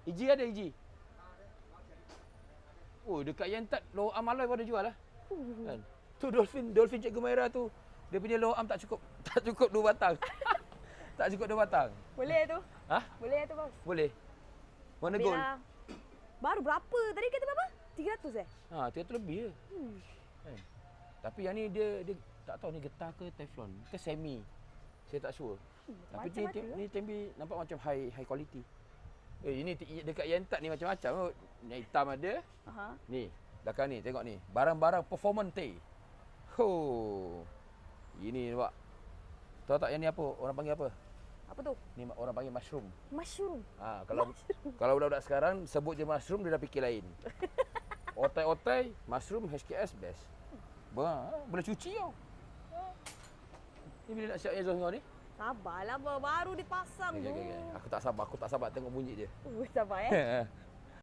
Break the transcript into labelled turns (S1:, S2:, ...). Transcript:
S1: Iji ada Iji. Oh, dekat Yentat low arm alloy pun ada jual lah. Kan? Tu dolphin Cikgu Maira tu. Dia punya low arm tak cukup 2 batang. Tak cukup 2 batang.
S2: Boleh tu.
S1: Ha?
S2: Boleh tu, bos.
S1: Boleh. Warna
S2: Ambil
S1: gold.
S2: lah. Baru berapa? Tadi kata berapa? 300 eh?
S1: Ha, 300 lebih je. Kan? Tapi yang ni dia tak tahu ni getah ke teflon ke semi. Saya tak sure. Tapi ni tembi nampak macam high quality. Ini dekat Yentat ni macam-macam kot. Yang hitam ada. Ni, belakang ni tengok ni. Barang-barang performante. Ini nampak. Tahu tak yang ni apa? Orang panggil apa?
S2: Apa tu?
S1: Ni orang panggil mushroom.
S2: Mushroom.
S1: Kalau budak-budak sekarang sebut je mushroom dia dah fikir lain. Otai-otai, mushroom HKS best. Boleh cuci tau. Ni bila nak siap exhaust kau ni?
S2: Sabarlah, baru dipasang tu.
S1: Aku tak sabar tengok bunyi dia.
S2: Sabar